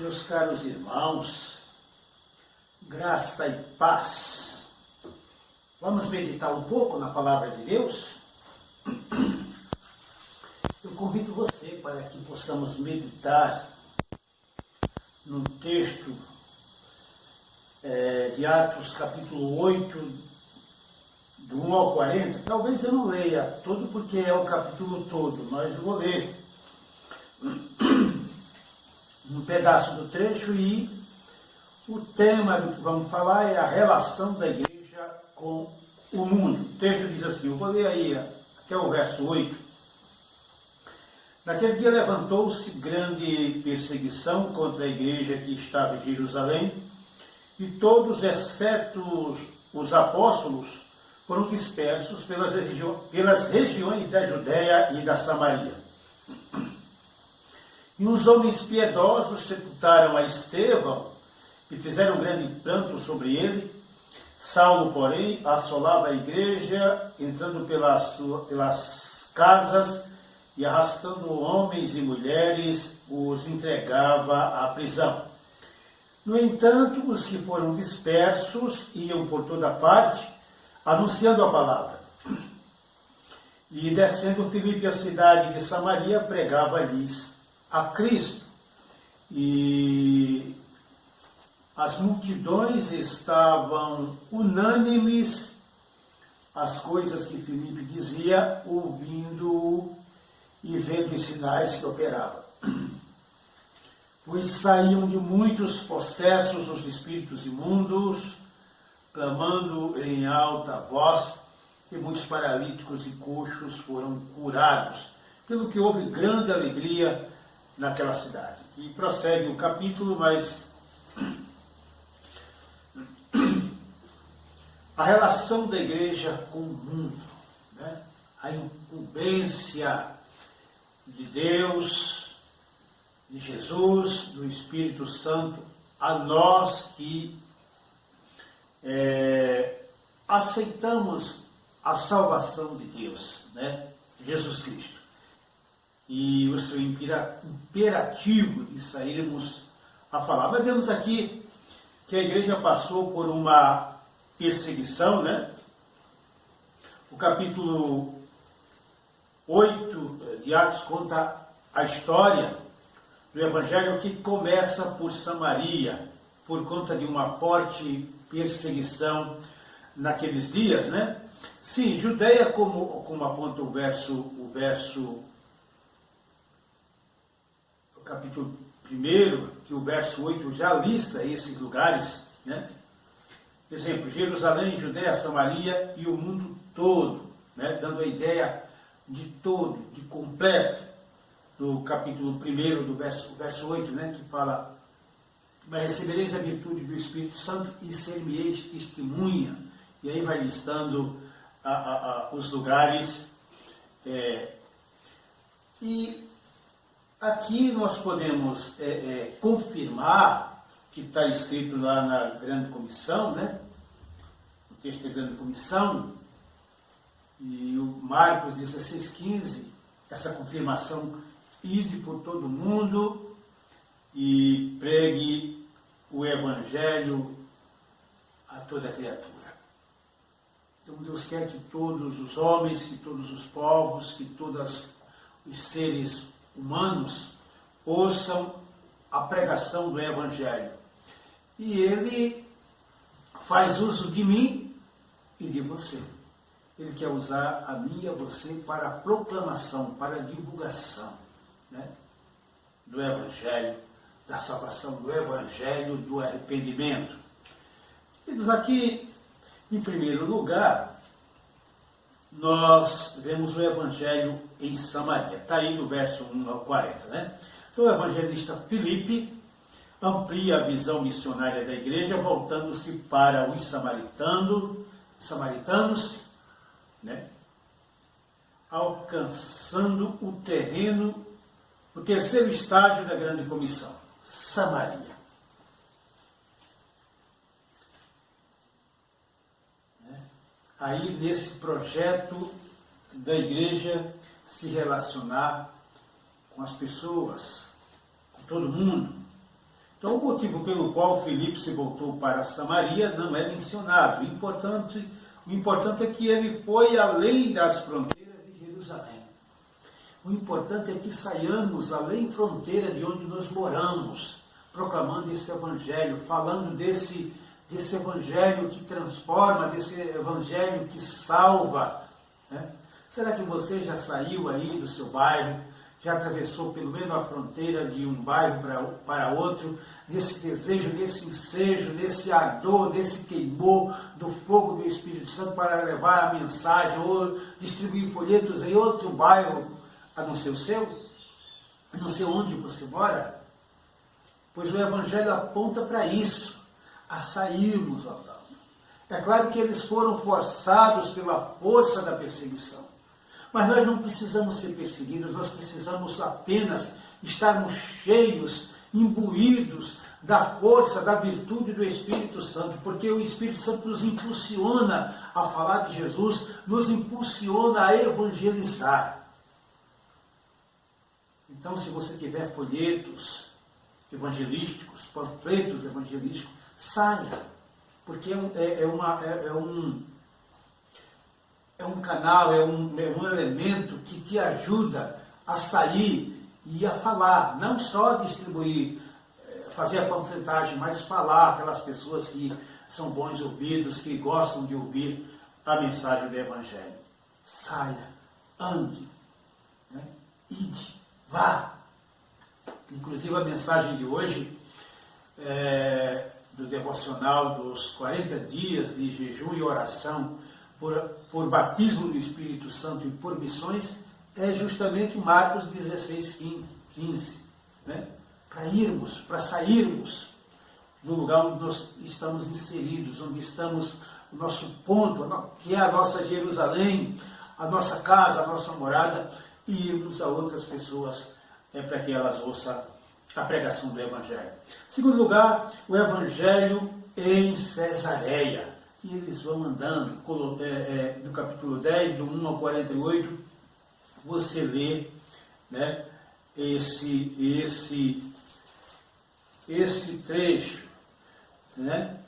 Meus caros irmãos, graça e paz. Vamos meditar um pouco na palavra de Deus? Eu convido você para que possamos meditar num texto de Atos capítulo 8, do 1 ao 40. Talvez eu não leia todo porque é o capítulo todo, mas eu vou ler um pedaço do trecho e o tema do que vamos falar é a relação da igreja com o mundo. O texto diz assim, eu vou ler aí até o verso 8. Naquele dia levantou-se grande perseguição contra a igreja que estava em Jerusalém, e todos, exceto os apóstolos, foram dispersos pelas regiões da Judéia e da Samaria. E os homens piedosos sepultaram a Estevão e fizeram grande pranto sobre ele. Saulo, porém, assolava a igreja, entrando pelas casas e arrastando homens e mulheres, os entregava à prisão. No entanto, os que foram dispersos iam por toda parte, anunciando a palavra. E descendo Filipe à cidade de Samaria, pregava-lhes a Cristo. E as multidões estavam unânimes às coisas que Filipe dizia, ouvindo e vendo os sinais que operava. Pois saíam de muitos possessos os espíritos imundos, clamando em alta voz, e muitos paralíticos e coxos foram curados, pelo que houve grande alegria naquela cidade. E prossegue o capítulo, mas a relação da igreja com o mundo, né? A incumbência de Deus, de Jesus, do Espírito Santo, a nós que aceitamos a salvação de Deus, né? Jesus Cristo. E o seu imperativo de sairmos a falar. Nós vemos aqui que a igreja passou por uma perseguição, né? O capítulo 8 de Atos conta a história do Evangelho que começa por Samaria, por conta de uma forte perseguição naqueles dias, né? Sim, Judeia, como aponta o capítulo 1, que o verso 8 já lista esses lugares, né? Exemplo, Jerusalém, Judeia, Samaria e o mundo todo, né? Dando a ideia de todo, de completo, do capítulo 1, do verso 8, né? Que fala, mas recebereis a virtude do Espírito Santo e ser-me-eis testemunha. E aí vai listando os lugares. E aqui nós podemos confirmar que está escrito lá na Grande Comissão, né? O texto da Grande Comissão, e o Marcos 16,15, essa confirmação, ide por todo mundo e pregue o Evangelho a toda criatura. Então Deus quer que todos os homens, que todos os povos, que todos os seres humanos ouçam a pregação do Evangelho. E Ele faz uso de mim e de você. Ele quer usar a mim e a você para a proclamação, para a divulgação, né? Do Evangelho, da salvação, do Evangelho, do arrependimento. E aqui, em primeiro lugar, nós vemos o Evangelho em Samaria. Está aí no verso 1 ao 40, né? Então, o evangelista Filipe amplia a visão missionária da igreja, voltando-se para os samaritanos, né? Alcançando o terreno, o terceiro estágio da grande comissão, Samaria. Aí, nesse projeto da igreja, se relacionar com as pessoas, com todo mundo. Então, o motivo pelo qual Filipe se voltou para Samaria não é mencionado. O importante é que ele foi além das fronteiras de Jerusalém. O importante é que saiamos além fronteira de onde nós moramos, proclamando esse evangelho, falando desse evangelho que transforma, desse evangelho que salva. Né? Será que você já saiu aí do seu bairro, já atravessou pelo menos a fronteira de um bairro para outro, desse desejo, desse ensejo, desse ardor, desse queimor do fogo do Espírito Santo para levar a mensagem ou distribuir folhetos em outro bairro, a não ser o seu? A não ser onde você mora? Pois o Evangelho aponta para isso, a sairmos ao tal. É claro que eles foram forçados pela força da perseguição. Mas nós não precisamos ser perseguidos, nós precisamos apenas estarmos cheios, imbuídos da força, da virtude do Espírito Santo, porque o Espírito Santo nos impulsiona a falar de Jesus, nos impulsiona a evangelizar. Então, se você tiver folhetos evangelísticos, panfletos evangelísticos, saia, porque é um canal, é um elemento que te ajuda a sair e a falar, não só distribuir, fazer a panfletagem, mas falar aquelas pessoas que são bons ouvidos, que gostam de ouvir a mensagem do Evangelho. Saia, ande, né? Ide, vá. Inclusive a mensagem de hoje, do devocional dos 40 dias de jejum e oração, por batismo no Espírito Santo e por missões, é justamente Marcos 16, 15. Né? Para sairmos do lugar onde nós estamos inseridos, onde estamos, o nosso ponto, que é a nossa Jerusalém, a nossa casa, a nossa morada, e irmos a outras pessoas para que elas ouçam a pregação do Evangelho. Segundo lugar, o Evangelho em Cesareia. E eles vão andando, no capítulo 10, do 1 ao 48, você lê, né, esse trecho, né?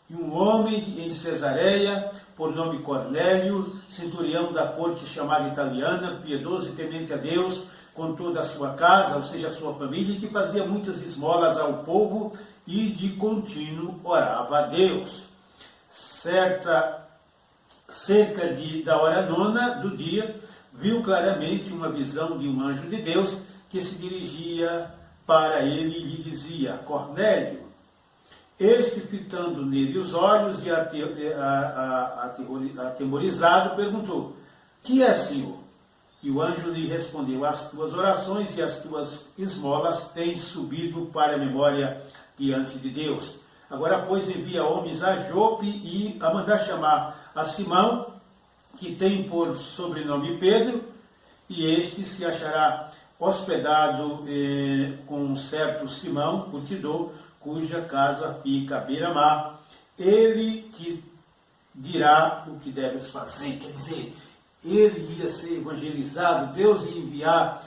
E um homem em Cesareia, por nome Cornélio, centurião da corte chamada italiana, piedoso e temente a Deus, com toda a sua casa, ou seja, a sua família, que fazia muitas esmolas ao povo e de contínuo orava a Deus. Cerca da hora 9 do dia, viu claramente uma visão de um anjo de Deus que se dirigia para ele e lhe dizia: Cornélio. Este, fitando nele os olhos e atemorizado, perguntou: que é, Senhor? E o anjo lhe respondeu: as tuas orações e as tuas esmolas têm subido para a memória diante de Deus. Agora, pois, envia homens a Jope e a mandar chamar a Simão, que tem por sobrenome Pedro, e este se achará hospedado com um certo Simão, curtidor, cuja casa fica à beira-mar. Ele te dirá o que deves fazer. Quer dizer, ele ia ser evangelizado, Deus ia enviar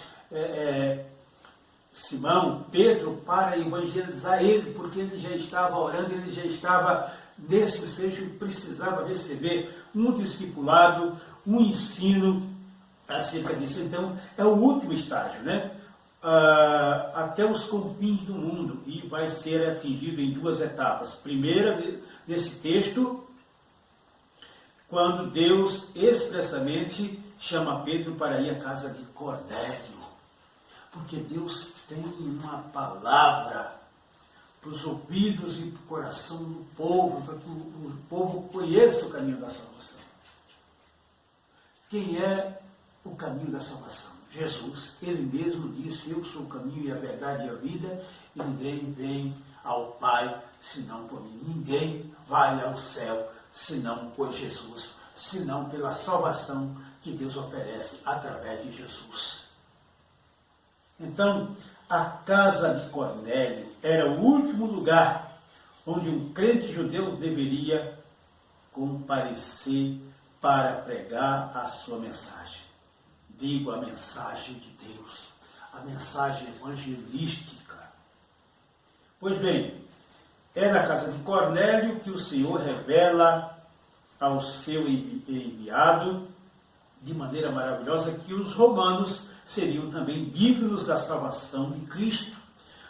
Simão, Pedro, para evangelizar ele, porque ele já estava orando, ele já estava nesse ensejo, precisava receber um discipulado, um ensino acerca disso. Então, é o último estágio, né? Até os confins do mundo, e vai ser atingido em 2 etapas. Primeira, nesse texto, quando Deus expressamente chama Pedro para ir à casa de Cornélio, porque Deus tem uma palavra para os ouvidos e para o coração do povo, para que o povo conheça o caminho da salvação. Quem é o caminho da salvação? Jesus. Ele mesmo disse: eu sou o caminho e a verdade e a vida, e ninguém vem ao Pai senão por mim. Ninguém vai ao céu senão por Jesus, senão pela salvação que Deus oferece através de Jesus. Então, a casa de Cornélio era o último lugar onde um crente judeu deveria comparecer para pregar a sua mensagem. Digo, a mensagem de Deus, a mensagem evangelística. Pois bem, é na casa de Cornélio que o Senhor revela ao seu enviado, de maneira maravilhosa, que os romanos seriam também dignos da salvação de Cristo.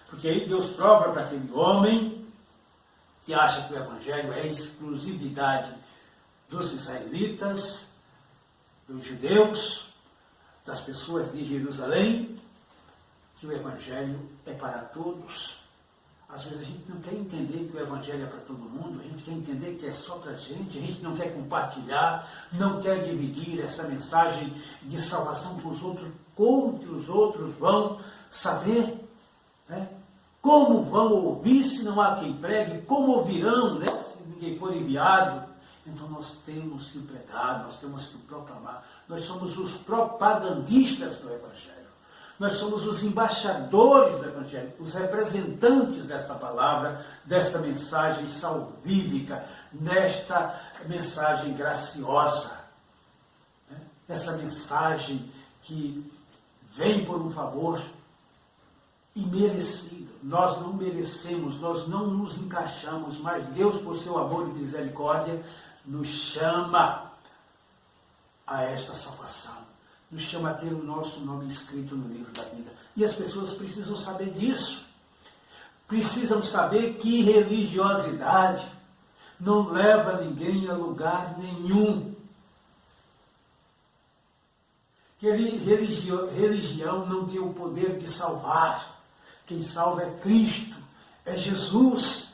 Porque aí Deus prova para aquele homem que acha que o Evangelho é exclusividade dos israelitas, dos judeus, das pessoas de Jerusalém, que o Evangelho é para todos. Às vezes a gente não quer entender que o Evangelho é para todo mundo, a gente quer entender que é só para a gente não quer compartilhar, não quer dividir essa mensagem de salvação para os outros. Como que os outros vão saber? Né? Como vão ouvir se não há quem pregue? Como ouvirão, né, se ninguém for enviado? Então nós temos que pregar, nós temos que proclamar. Nós somos os propagandistas do Evangelho. Nós somos os embaixadores do Evangelho, os representantes desta palavra, desta mensagem salvífica, nesta mensagem graciosa. Né? Essa mensagem que vem por um favor imerecido. Nós não merecemos, nós não nos encaixamos, mas Deus, por seu amor e misericórdia, nos chama a esta salvação. Nos chama a ter o nosso nome escrito no livro da vida. E as pessoas precisam saber disso. Precisam saber que religiosidade não leva ninguém a lugar nenhum. Que religião não tem o poder de salvar. Quem salva é Cristo, é Jesus.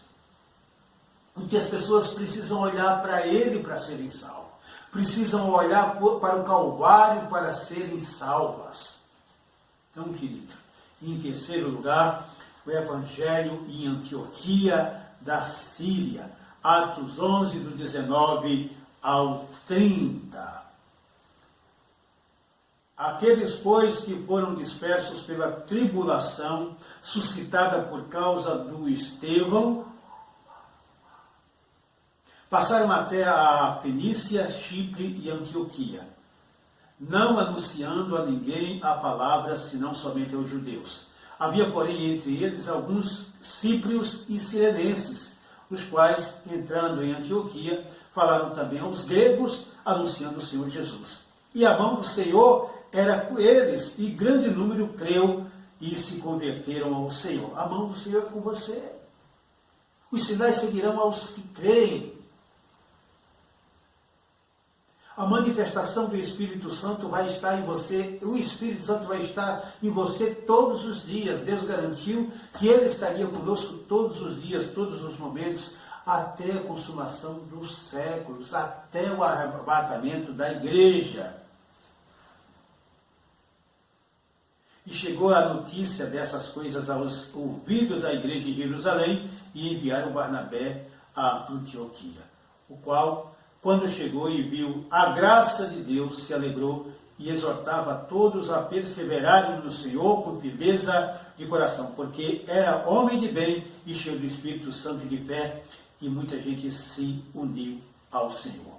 E que as pessoas precisam olhar para Ele para serem salvas. Precisam olhar para o Calvário para serem salvas. Então, querido, em terceiro lugar, o Evangelho em Antioquia da Síria. Atos 11, do 19 ao 30. Aqueles, pois, que foram dispersos pela tribulação suscitada por causa do Estevão, passaram até a Fenícia, Chipre e Antioquia, não anunciando a ninguém a palavra, senão somente aos judeus. Havia, porém, entre eles alguns cíprios e sirenenses, os quais, entrando em Antioquia, falaram também aos gregos, anunciando o Senhor Jesus. E a mão do Senhor era com eles, e grande número creu e se converteram ao Senhor. A mão do Senhor é com você. Os sinais seguirão aos que creem. A manifestação do Espírito Santo vai estar em você, o Espírito Santo vai estar em você todos os dias. Deus garantiu que Ele estaria conosco todos os dias, todos os momentos, até a consumação dos séculos, até o arrebatamento da igreja. E chegou a notícia dessas coisas aos ouvidos da igreja em Jerusalém e enviaram Barnabé a Antioquia, o qual, quando chegou e viu a graça de Deus, se alegrou e exortava a todos a perseverarem no Senhor com firmeza de coração, porque era homem de bem e cheio do Espírito Santo e de fé, e muita gente se uniu ao Senhor.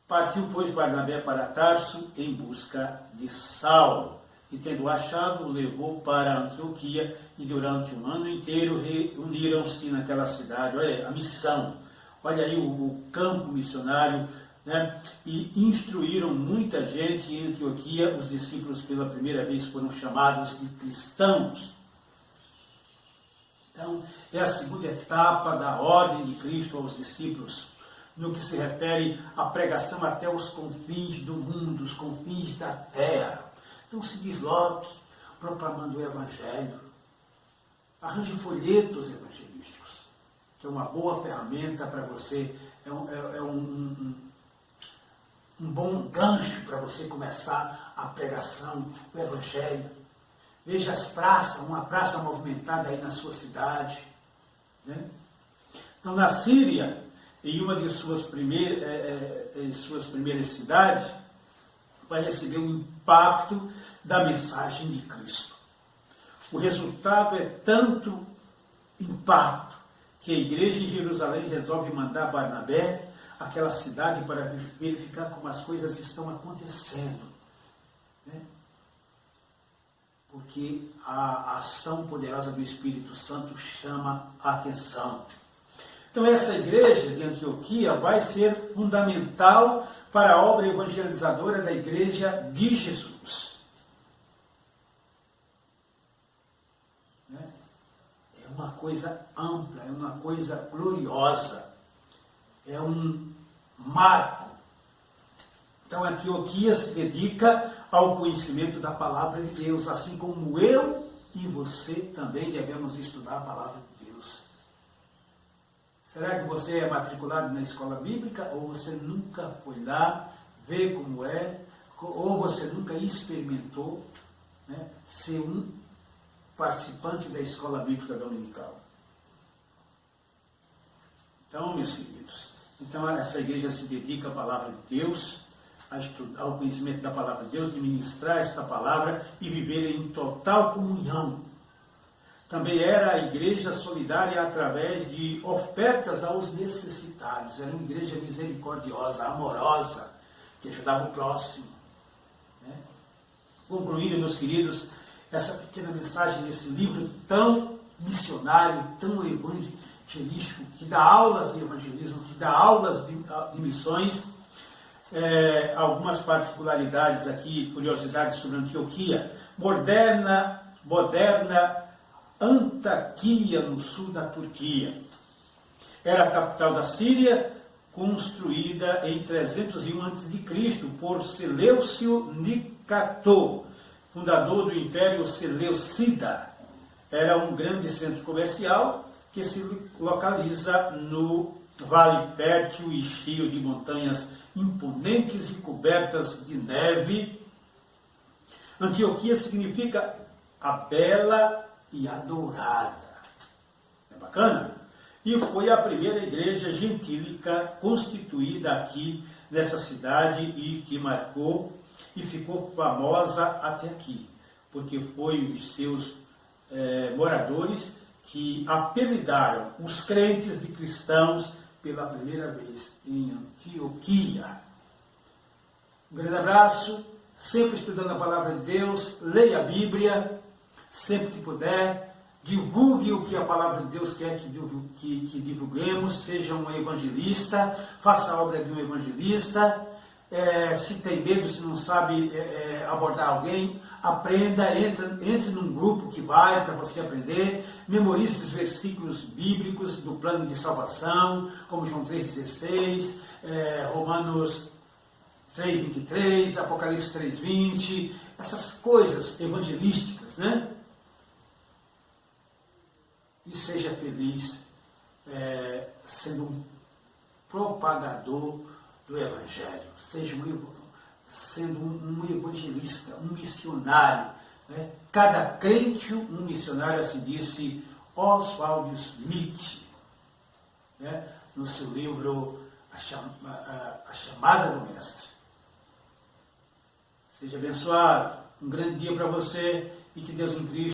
Partiu, pois, Barnabé para Tarso em busca de Saulo, e tendo achado, o levou para Antioquia, e durante um ano inteiro reuniram-se naquela cidade. Olha a missão, olha aí o campo missionário, né? E instruíram muita gente em Antioquia. Os discípulos pela primeira vez foram chamados de cristãos. Então, é a segunda etapa da ordem de Cristo aos discípulos, no que se refere à pregação até os confins do mundo, os confins da terra. Então se desloque, proclamando o Evangelho. Arranje folhetos evangelísticos, que é uma boa ferramenta para você, é um bom gancho para você começar a pregação do Evangelho. Veja as praças, uma praça movimentada aí na sua cidade. Né? Então, na Síria, em uma de suas primeiras cidades, vai receber o impacto da mensagem de Cristo. O resultado é tanto impacto que a igreja em Jerusalém resolve mandar Barnabé àquela cidade para verificar como as coisas estão acontecendo. Né? Porque porque a ação poderosa do Espírito Santo chama a atenção. Então essa igreja de Antioquia vai ser fundamental para a obra evangelizadora da igreja de Jesus. É uma coisa ampla, é uma coisa gloriosa, é um marco. Então Antioquia se dedica ao conhecimento da palavra de Deus, assim como eu e você também devemos estudar a palavra de Deus. Será que você é matriculado na escola bíblica, ou você nunca foi lá ver como é, ou você nunca experimentou, né, ser um participante da escola bíblica dominical? Então, meus queridos, essa igreja se dedica à palavra de Deus, ao conhecimento da palavra de Deus, de ministrar esta palavra e viver em total comunhão. Também era a igreja solidária através de ofertas aos necessitados. Era uma igreja misericordiosa, amorosa, que ajudava o próximo. Né? Concluindo, meus queridos, essa pequena mensagem desse livro tão missionário, tão evangelístico, que dá aulas de evangelismo, que dá aulas de missões, algumas particularidades aqui, curiosidades sobre Antioquia. Moderna Antaquia, no sul da Turquia. Era a capital da Síria, construída em 301 a.C. por Seleucio Nicator, fundador do Império Seleucida. Era um grande centro comercial que se localiza no vale fértil e cheio de montanhas imponentes e cobertas de neve. Antioquia significa a bela e adorada. É bacana? E foi a primeira igreja gentílica constituída aqui nessa cidade e que marcou e ficou famosa até aqui, porque foi os seus moradores que apelidaram os crentes de cristãos pela primeira vez em Antioquia. Um grande abraço, sempre estudando a palavra de Deus, leia a Bíblia, sempre que puder, divulgue o que a palavra de Deus quer que divulguemos, seja um evangelista, faça a obra de um evangelista. Se tem medo, se não sabe abordar alguém, aprenda, entre num grupo que vai para você aprender, memorize os versículos bíblicos do plano de salvação, como João 3,16, Romanos 3,23, Apocalipse 3,20, essas coisas evangelísticas, né? E seja feliz sendo um propagador do Evangelho, sendo um evangelista, um missionário. Né? Cada crente, um missionário, assim disse Oswald Smith, né? No seu livro A Chamada do Mestre. Seja abençoado, um grande dia para você e que Deus em Cristo